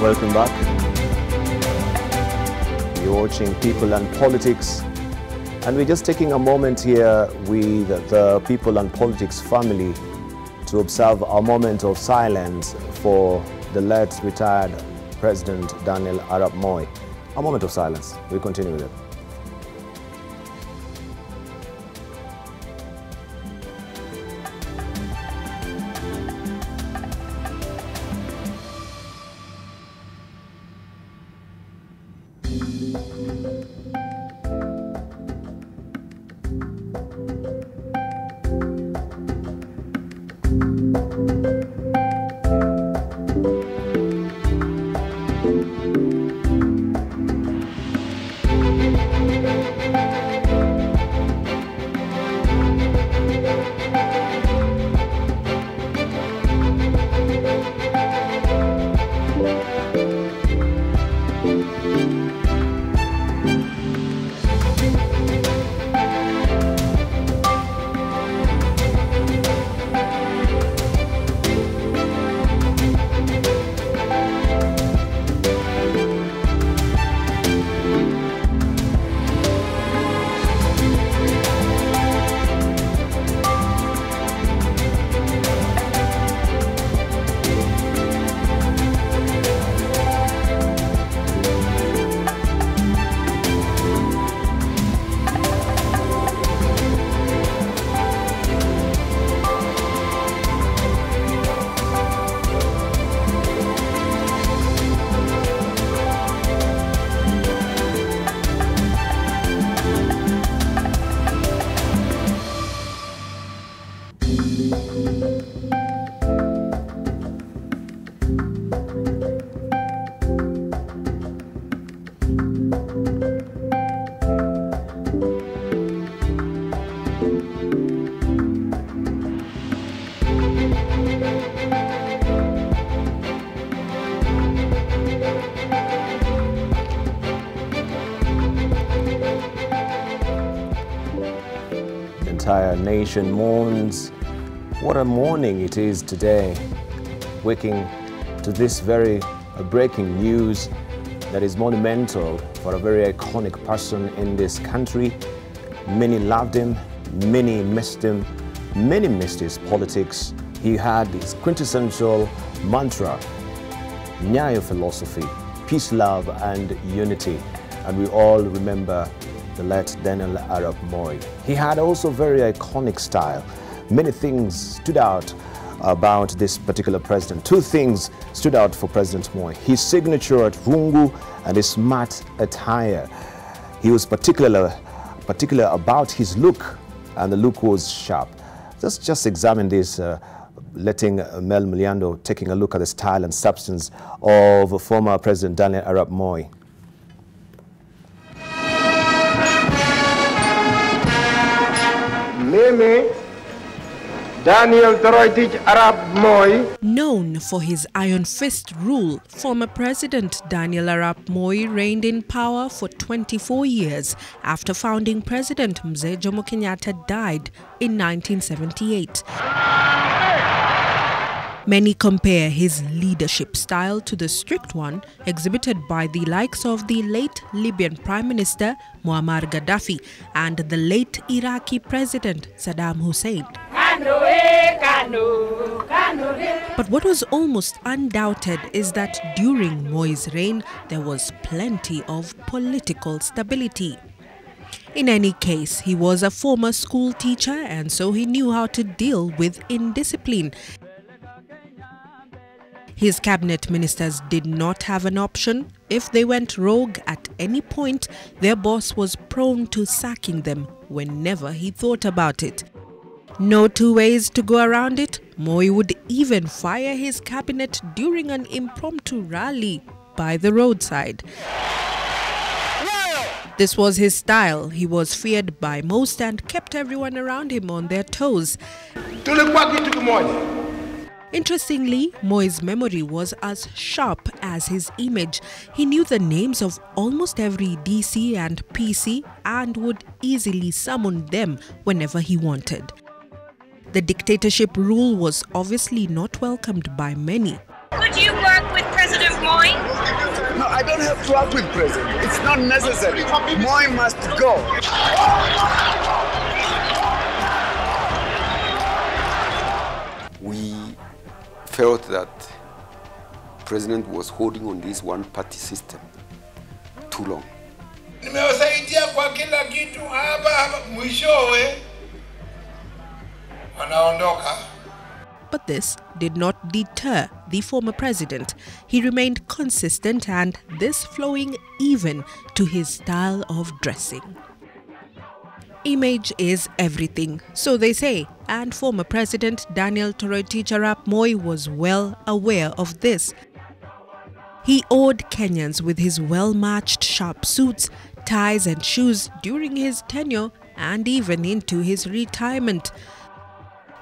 Welcome back. You're watching People and Politics, and we're just taking a moment here with the People and Politics family to observe a moment of silence for the late retired President Daniel Arap Moi. A moment of silence. We continue with it. Entire nation mourns. What a morning it is today, waking to this very breaking news that is monumental for a very iconic person in this country. Many loved him, many missed him, many missed his politics. He had his quintessential mantra, Nyayo philosophy, peace, love and unity, and we all remember the late Daniel Arap Moi. He had also very iconic style. Many things stood out about this particular president. Two things stood out for President Moi: his signature at Rungu and his smart attire. He was particular about his look, and the look was sharp. Let's just examine this, letting Mel Muliando taking a look at the style and substance of former President Daniel Arap Moi. Mimi, Daniel Arap Moi. Known for his iron fist rule, former President Daniel Arap Moi reigned in power for 24 years after founding President Mzee Jomo Kenyatta died in 1978. Many compare his leadership style to the strict one exhibited by the likes of the late Libyan Prime Minister Muammar Gaddafi and the late Iraqi President Saddam Hussein. But what was almost undoubted is that during Moi's reign, there was plenty of political stability. In any case, he was a former school teacher, and so he knew how to deal with indiscipline. His cabinet ministers did not have an option. If they went rogue at any point, their boss was prone to sacking them whenever he thought about it. No two ways to go around it. Moi would even fire his cabinet during an impromptu rally by the roadside. This was his style. He was feared by most and kept everyone around him on their toes. Interestingly, Moi's memory was as sharp as his image. He knew the names of almost every DC and PC and would easily summon them whenever he wanted. The dictatorship rule was obviously not welcomed by many. Could you work with President Moi? I don't have to work with president. It's not necessary. Moi must go. We felt that president was holding on this one-party system too long. Nimewasaidia kwa kila kitu hapa mwishowe wanaondoka. But this did not deter the former president. He remained consistent, and this flowing even to his style of dressing. Image is everything, so they say, and former President Daniel Moi was well aware of this. He awed Kenyans with his well-matched sharp suits, ties and shoes during his tenure and even into his retirement.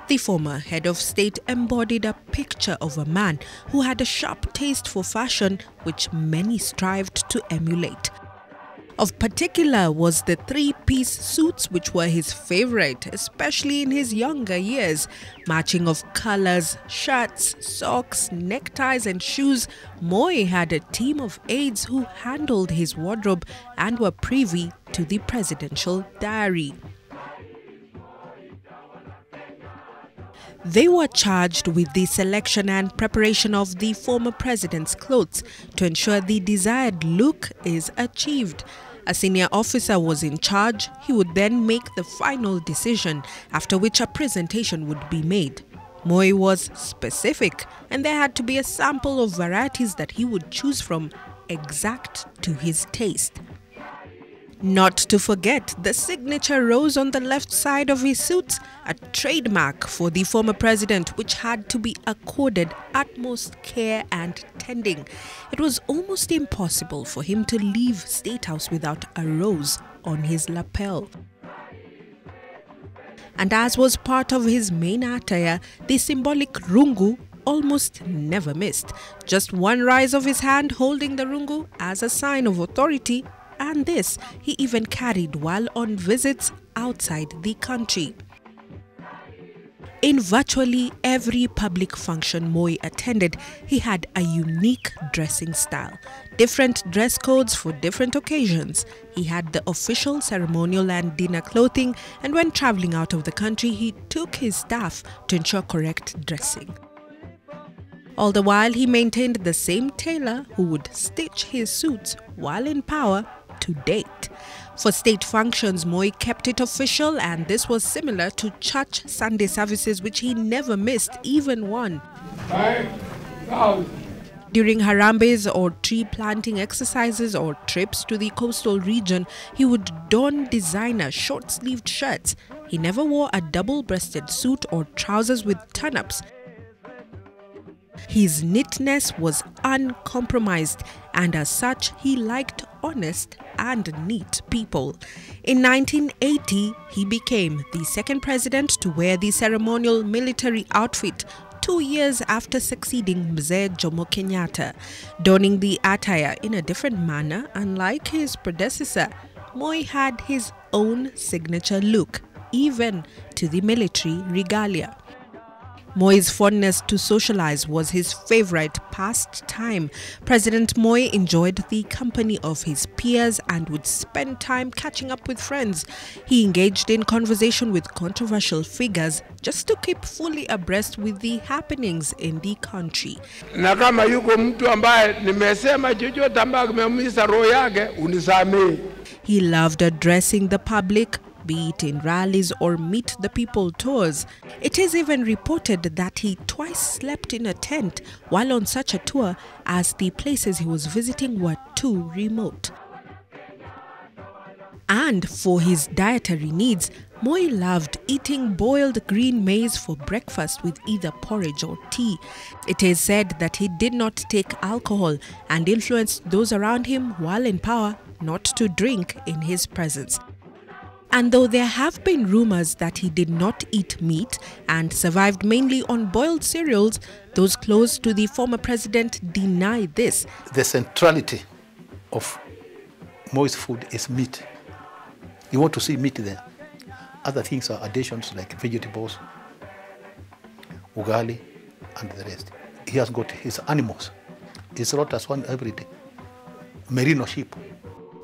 The former head of state embodied a picture of a man who had a sharp taste for fashion which many strived to emulate. Of particular was the three-piece suits, which were his favorite, especially in his younger years. Matching of colors, shirts, socks, neckties and shoes, Moi had a team of aides who handled his wardrobe and were privy to the presidential diary. They were charged with the selection and preparation of the former president's clothes to ensure the desired look is achieved. A senior officer was in charge. He would then make the final decision, after which a presentation would be made. Moi was specific, and there had to be a sample of varieties that he would choose from, exact to his taste. Not to forget the signature rose on the left side of his suits, a trademark for the former president which had to be accorded utmost care and tending. It was almost impossible for him to leave State House without a rose on his lapel. And as was part of his main attire, the symbolic rungu almost never missed. Just one rise of his hand holding the rungu as a sign of authority, and this he even carried while on visits outside the country. In virtually every public function Moi attended, he had a unique dressing style, different dress codes for different occasions. He had the official, ceremonial and dinner clothing, and when traveling out of the country, he took his staff to ensure correct dressing. All the while, he maintained the same tailor who would stitch his suits while in power to date. For state functions, Moi kept it official, and this was similar to church Sunday services, which he never missed even one. During harambes or tree planting exercises or trips to the coastal region, he would don designer short-sleeved shirts. He never wore a double-breasted suit or trousers with turn-ups. His neatness was uncompromised, and as such, he liked honest and neat people. In 1980, he became the second president to wear the ceremonial military outfit, 2 years after succeeding Mzee Jomo Kenyatta. Donning the attire in a different manner, unlike his predecessor, Moi had his own signature look, even to the military regalia. Moi's fondness to socialize was his favorite pastime. President Moi enjoyed the company of his peers and would spend time catching up with friends. He engaged in conversation with controversial figures just to keep fully abreast with the happenings in the country. Na kama yuko mtu ambaye nimesema chochote ambaye kimeumiza roho yake unisamehe. He loved addressing the public, be it in rallies or meet the people tours. It is even reported that he twice slept in a tent while on such a tour, as the places he was visiting were too remote. And for his dietary needs, Moi loved eating boiled green maize for breakfast with either porridge or tea. It is said that he did not take alcohol and influenced those around him while in power not to drink in his presence. And though there have been rumors that he did not eat meat and survived mainly on boiled cereals, those close to the former president deny this. The centrality of Moi's food is meat. You want to see meat there. Other things are additions like vegetables, ugali, and the rest. He has got his animals. He slaughters one every day. merino sheep.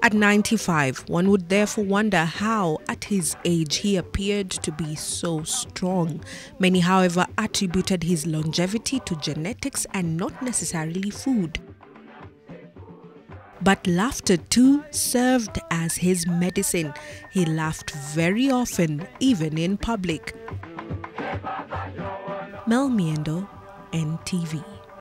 At 95, one would therefore wonder how, at his age, he appeared to be so strong. Many, however, attributed his longevity to genetics and not necessarily food. But laughter too served as his medicine. He laughed very often, even in public. Mel Miendo, NTV.